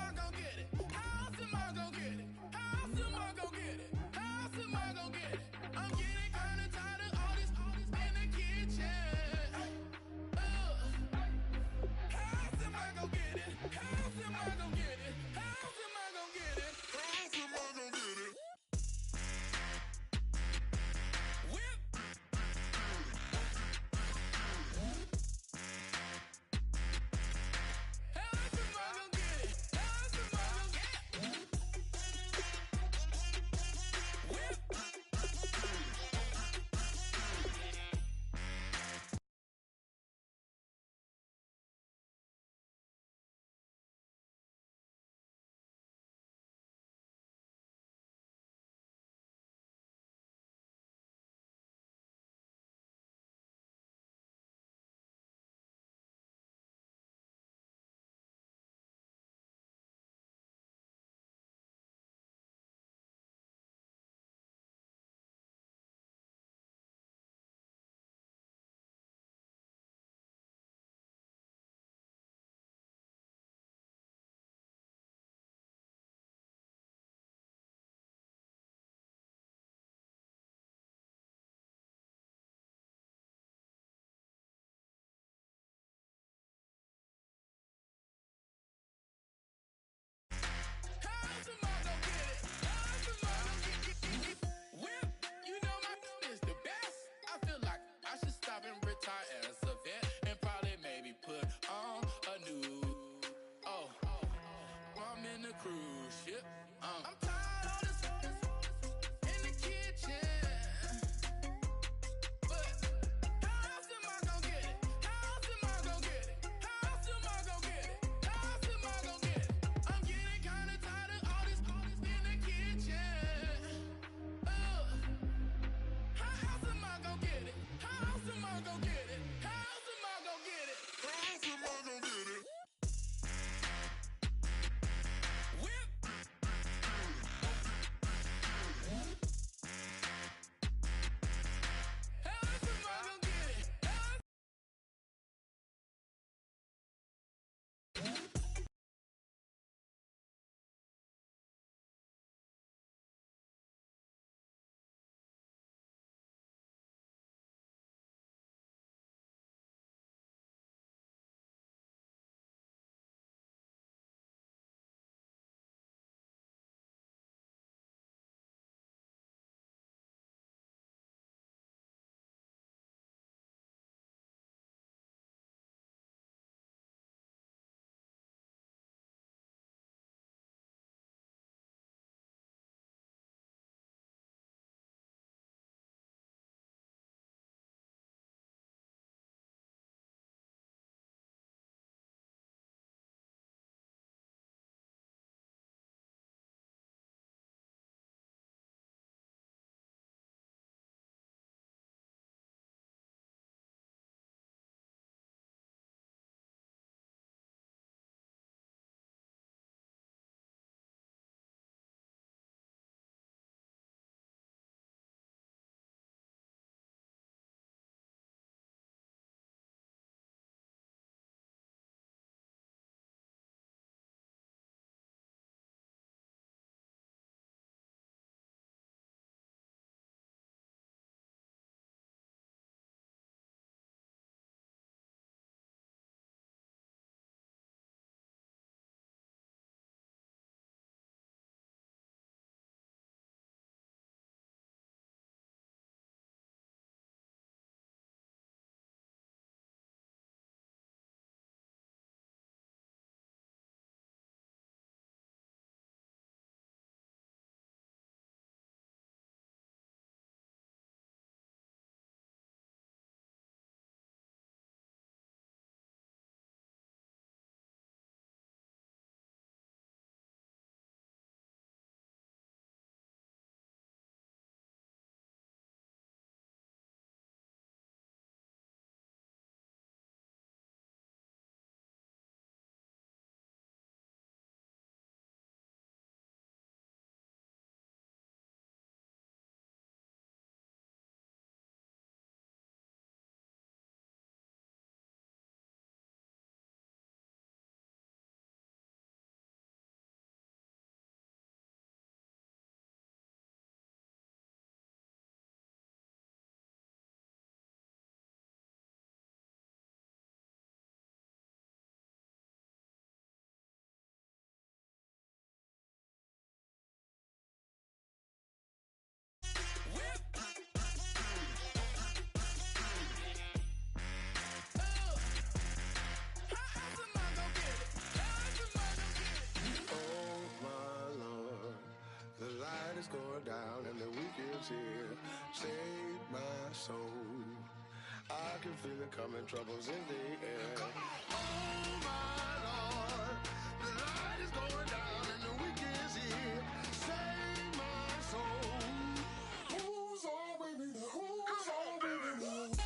I gonna get it? How else am I gonna get it? How else am I gonna get it? How else am I gonna get it? I'm getting kinda tired of all this in the kitchen. How else am I gonna get it? How else am I gonna get it? How else am I gonna get it? How else am I gonna get it? Whip. How else am I gonna get it? How else am I gonna get it? going down and the weekend's here. Save my soul. I can feel it coming, troubles in the air. Oh my Lord, the light is going down and the weekend's here. Save my soul. Who's all with me? Who's all with me?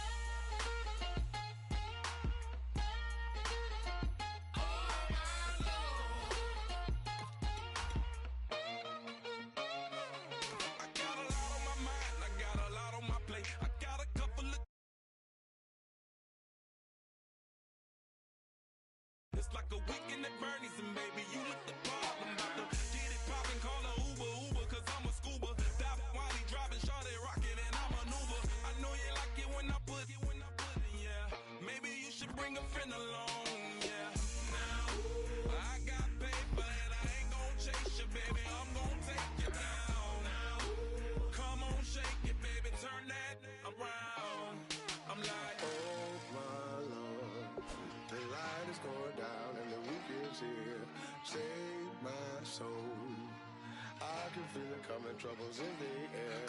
It's like a weekend at Bernie's and baby, you with the problem. About to get it poppin', call a Uber, cause I'm a scuba. Dive while he driving, shawty rockin' and I'm an Uber. I know you like it when I put it, yeah. Maybe you should bring a friend along, yeah. Now, I got paper and I ain't gon' chase you, baby. I'm gon' take you down. Now, come on, shake it, baby, turn that around. I'm like, Oh my Lord, the light is going down and the weekend's here. Save my soul. I can feel it coming, troubles in the air.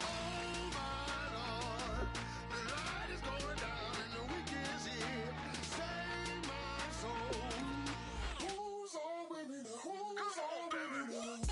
Oh my Lord, the light is going down and the weekend's here. Save my soul. Who's all with me? Who's all with me?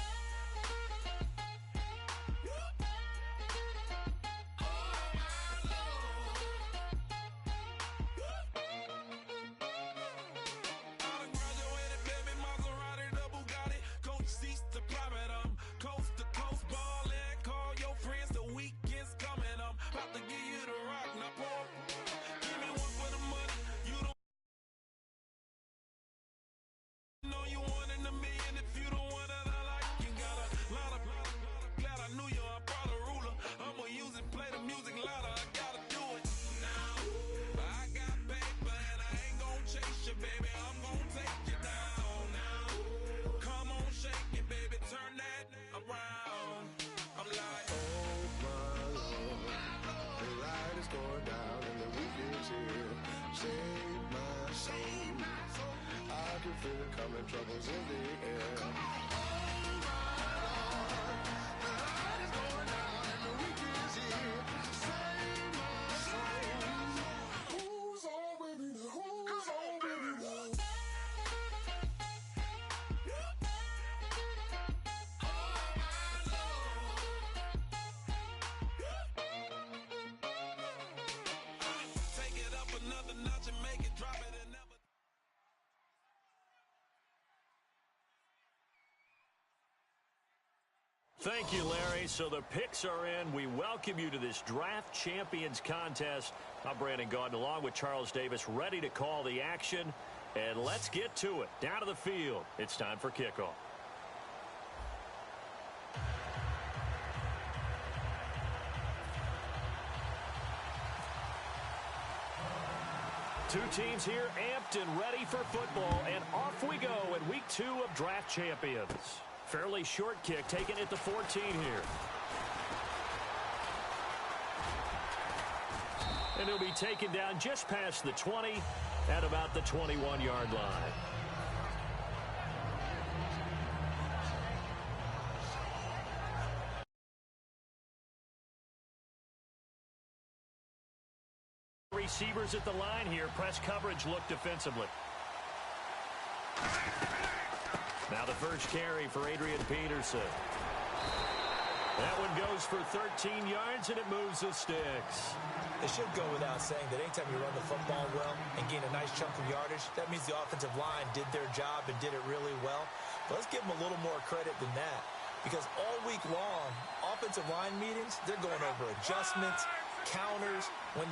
Feel it coming, troubles in the air. Oh my Lord, the light is going down and the weekend's here. Save my soul. Who's all with me? Who's all with me? take it up another notch and make it drop it and never. Thank you, Larry. So the picks are in. We welcome you to this Draft Champions contest. I'm Brandon Gaudin along with Charles Davis, ready to call the action. And let's get to it. Down to the field. It's time for kickoff. Two teams here amped and ready for football. And off we go in week 2 of Draft Champions. Fairly short kick taken at the 14 here. And he'll be taken down just past the 20 at about the 21-yard line. Receivers at the line here. Press coverage look defensively. Now the first carry for Adrian Peterson. That one goes for 13 yards, and it moves the sticks. It should go without saying that anytime you run the football well and gain a nice chunk of yardage, that means the offensive line did their job and did it really well. But let's give them a little more credit than that, because all week long, offensive line meetings, they're going over adjustments, counters, when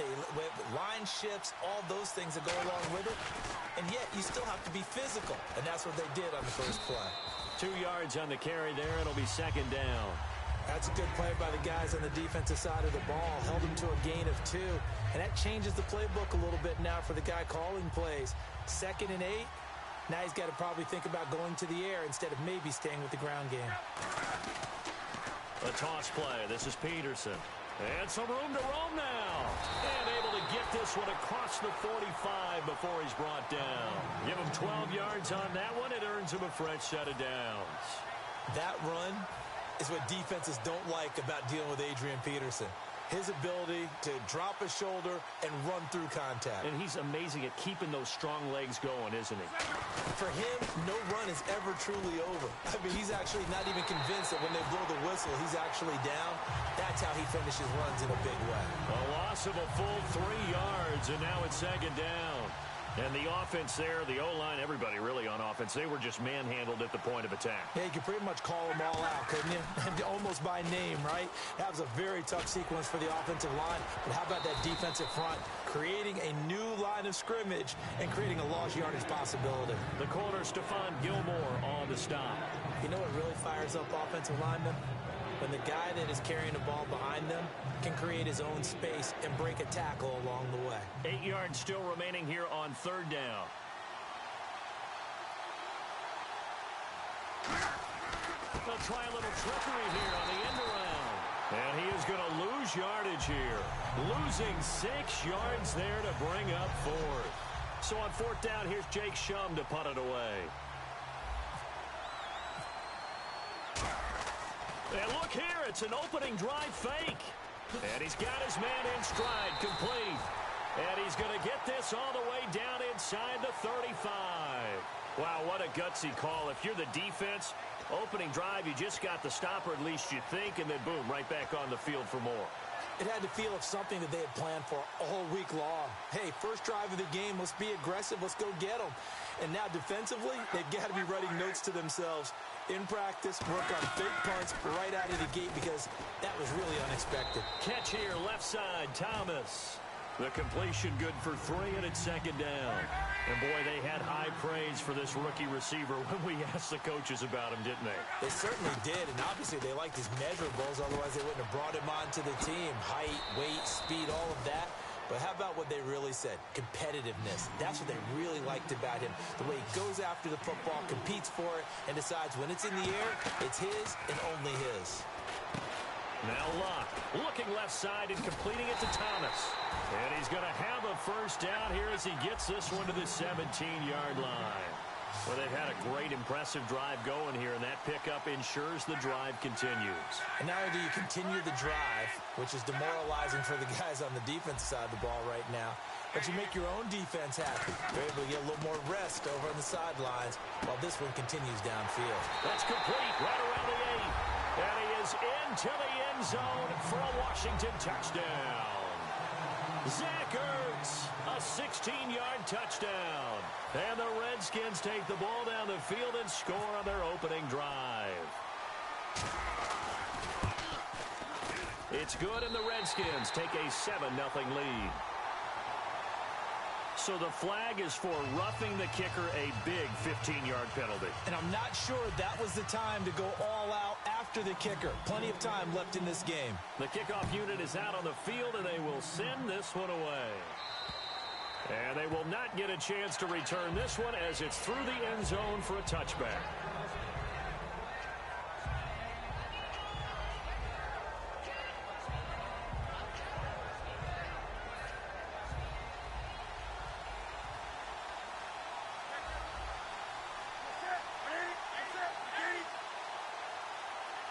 line shifts, all those things that go along with it. And yet, you still have to be physical, and that's what they did on the first play. 2 yards on the carry there. It'll be second down. That's a good play by the guys on the defensive side of the ball. Held them to a gain of 2. And that changes the playbook a little bit now for the guy calling plays. 2nd and 8. Now he's got to probably think about going to the air instead of maybe staying with the ground game. A toss play. This is Peterson. And some room to roam now. And able to get this one across the 45 before he's brought down. Give him 12 yards on that one. It earns him a fresh set of downs. That run is what defenses don't like about dealing with Adrian Peterson. His ability to drop a shoulder and run through contact. And he's amazing at keeping those strong legs going, isn't he? For him, no run is ever truly over. I mean, he's actually not even convinced that when they blow the whistle, he's actually down. That's how he finishes runs in a big way. A loss of a full 3 yards, and now it's second down. And the offense there, the O-line, everybody really on offense, they were just manhandled at the point of attack. Yeah, you could pretty much call them all out, couldn't you? Almost by name, right? That was a very tough sequence for the offensive line. But how about that defensive front? Creating a new line of scrimmage and creating a lost yardage possibility. The corner, Stephon Gilmore, on the stop. You know what really fires up offensive linemen? When the guy that is carrying the ball behind them can create his own space and break a tackle along the way. 8 yards still remaining here on third down. They'll try a little trickery here on the end around. And he is going to lose yardage here. Losing 6 yards there to bring up fourth. So on fourth down, here's Jake Shum to punt it away. And look here, it's an opening drive fake. And he's got his man in stride, complete. And he's going to get this all the way down inside the 35. Wow, what a gutsy call. If you're the defense, opening drive, you just got the stopper, at least you think, and then boom, right back on the field for more. It had the feel of something that they had planned for all week long. Hey, first drive of the game, let's be aggressive, let's go get them. And now defensively, they've got to be writing notes to themselves. In practice, work on fake punts right out of the gate because that was really unexpected. Catch here, left side, Thomas. The completion good for 3, and it's second down. And boy, they had high praise for this rookie receiver when we asked the coaches about him, didn't they? They certainly did, and obviously they liked his measurables, otherwise they wouldn't have brought him onto the team. Height, weight, speed, all of that. But how about what they really said? Competitiveness. That's what they really liked about him. The way he goes after the football, competes for it, and decides when it's in the air, it's his and only his. Now Locke looking left side and completing it to Thomas. And he's going to have a first down here as he gets this one to the 17-yard line. Well, they've had a great, impressive drive going here, and that pickup ensures the drive continues. And not only do you continue the drive, which is demoralizing for the guys on the defensive side of the ball right now, but you make your own defense happy. You're able to get a little more rest over on the sidelines while this one continues downfield. That's complete right around the 8. And he is into the end zone for a Washington touchdown. Zach Ertz, a 16-yard touchdown. And the Redskins take the ball down the field and score on their opening drive. It's good, and the Redskins take a 7-0 lead. So the flag is for roughing the kicker, a big 15-yard penalty. And I'm not sure that was the time to go all out after the kicker. Plenty of time left in this game. The kickoff unit is out on the field, and they will send this one away. And they will not get a chance to return this one as it's through the end zone for a touchback.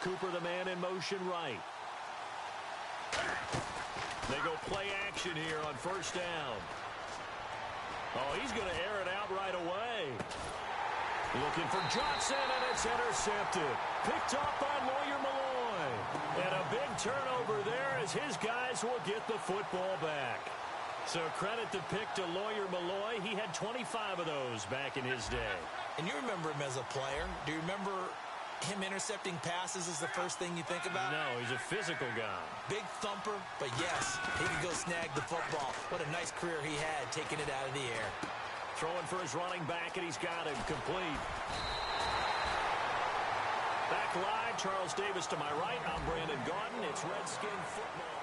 Cooper, the man in motion right. They go play action here on first down. Oh, he's going to air it out right away. Looking for Johnson, and it's intercepted. Picked off by Lawyer Milloy. And a big turnover there as his guys will get the football back. So credit the pick to Lawyer Milloy. He had 25 of those back in his day. And you remember him as a player. Do you remember him intercepting passes is the first thing you think about? No, he's a physical guy. Big thumper, but yes, he can go snag the football. What a nice career he had taking it out of the air. Throwing for his running back, and he's got him complete. Back live, Charles Davis to my right. I'm Brandon Gaudin. It's Redskin football.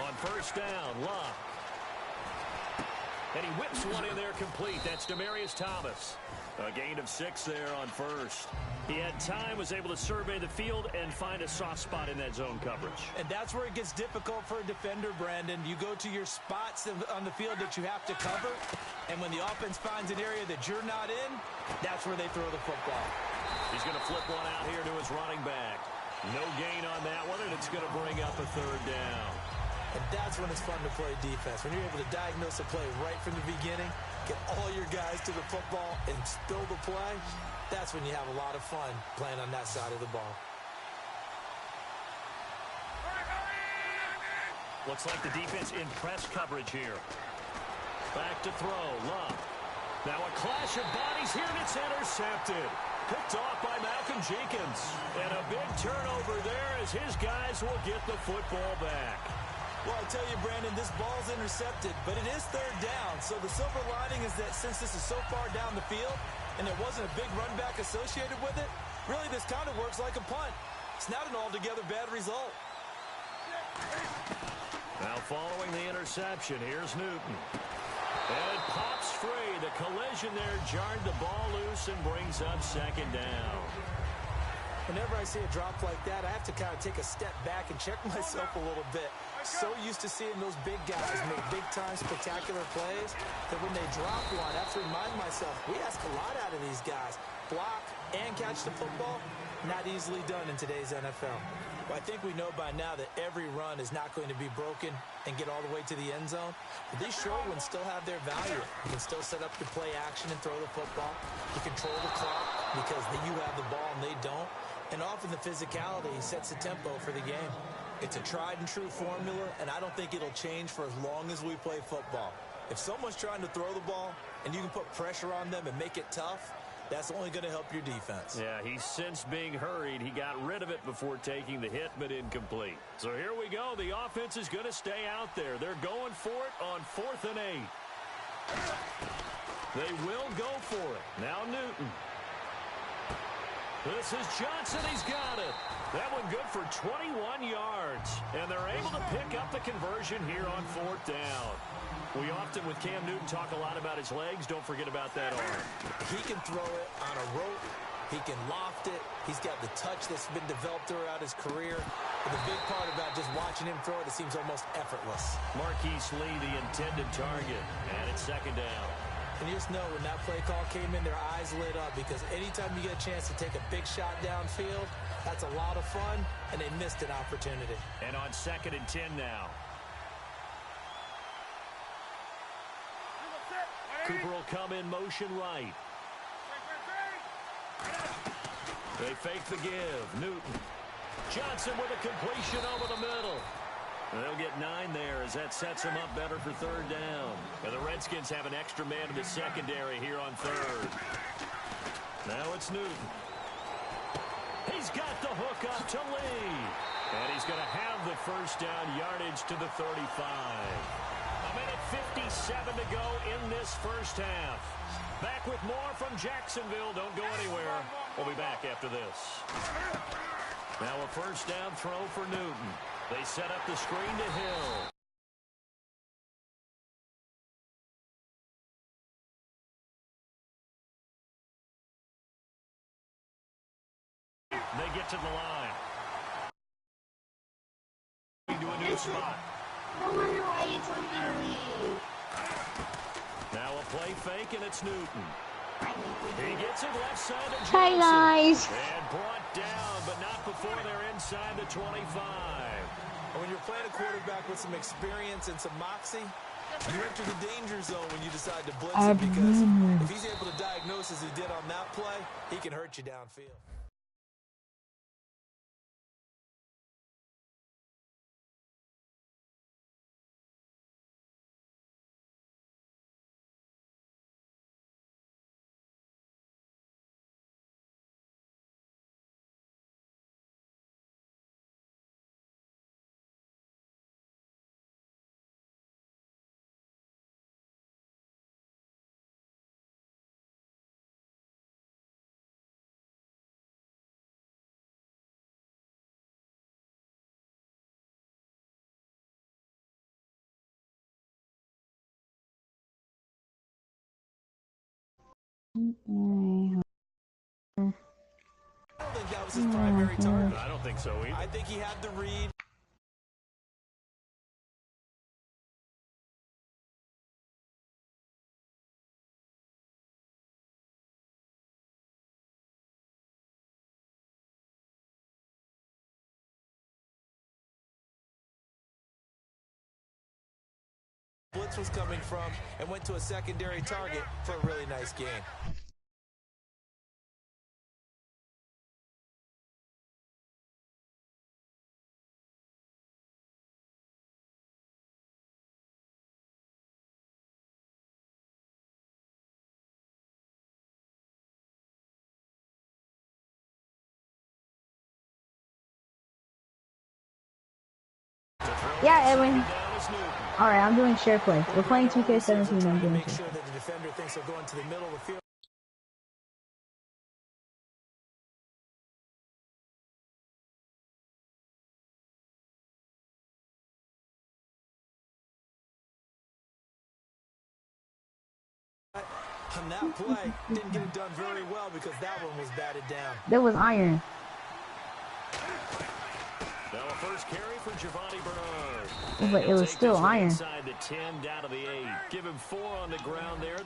On first down, Locke. And he whips one in there complete. That's Demaryius Thomas. A gain of 6 there on first. He had time, was able to survey the field and find a soft spot in that zone coverage. And that's where it gets difficult for a defender, Brandon. You go to your spots on the field that you have to cover, and when the offense finds an area that you're not in, that's where they throw the football. He's going to flip one out here to his running back. No gain on that one, and it's going to bring up a 3rd down. And that's when it's fun to play defense. When you're able to diagnose a play right from the beginning, get all your guys to the football, and spill the play, that's when you have a lot of fun playing on that side of the ball. Looks like the defense in press coverage here. Back to throw, Love. Now a clash of bodies here, and it's intercepted. Picked off by Malcolm Jenkins. And a big turnover there as his guys will get the football back. Well, I tell you, Brandon, this ball's intercepted, but it is 3rd down. So the silver lining is that since this is so far down the field and there wasn't a big run back associated with it, really this kind of works like a punt. It's not an altogether bad result. Now following the interception, here's Newton. And it pops free. The collision there jarred the ball loose and brings up 2nd down. Whenever I see a drop like that, I have to kind of take a step back and check myself a little bit. So used to seeing those big guys make big-time spectacular plays that when they drop one, I have to remind myself, we ask a lot out of these guys. Block and catch the football, not easily done in today's NFL. Well, I think we know by now that every run is not going to be broken and get all the way to the end zone. But these short ones still have their value. You can still set up your play action and throw the football. You control the clock because you have the ball and they don't. And often the physicality sets the tempo for the game. It's a tried-and-true formula, and I don't think it'll change for as long as we play football. If someone's trying to throw the ball and you can put pressure on them and make it tough, that's only going to help your defense. Yeah, he sensed being hurried. He got rid of it before taking the hit, but incomplete. So here we go. The offense is going to stay out there. They're going for it on 4th and 8. They will go for it. Now Newton. This is Johnson. He's got it. That one good for 21 yards. And they're able to pick up the conversion here on 4th down. We often, with Cam Newton, talk a lot about his legs. Don't forget about that arm. He can throw it on a rope. He can loft it. He's got the touch that's been developed throughout his career. But the big part about just watching him throw it seems almost effortless. Marquise Lee, the intended target. And it's 2nd down. And you just know when that play call came in, their eyes lit up because anytime you get a chance to take a big shot downfield, that's a lot of fun, and they missed an opportunity. And on 2nd and 10 now. Cooper will come in motion right. They fake the give. Newton. Johnson with a completion over the middle. And they'll get 9 there as that sets them up better for 3rd down. And the Redskins have an extra man in the secondary here on 3rd. Now it's Newton. He's got the hook up to Lee. And he's going to have the 1st down yardage to the 35. A minute 57 to go in this 1st half. Back with more from Jacksonville. Don't go anywhere. We'll be back after this. Now a 1st down throw for Newton. They set up the screen to Hill. They get to the line. To a new spot. Now a play fake, and it's Newton. He gets it left side of Johnson. Hi, guys. And brought down, but not before they're inside the 25. When you're playing a quarterback with some experience and some moxie, you enter the danger zone when you decide to blitz him because if he's able to diagnose as he did on that play, he can hurt you downfield. I don't think that was his primary target. I don't think so either. I think he had the read. Blitz was coming from and went to a secondary target for a really nice gain. Yeah, Edwin. Alright, I'm doing share play. We're playing 2K17. I'm doing Make share. sure that the defender thinks he'll go into the middle of the field. On that play, didn't get it done very well because that one was batted down. There was iron. Now a first carry for Giovanni Bernard. But it was still iron. Inside the 10, down to the 8. Give him 4 on the ground there.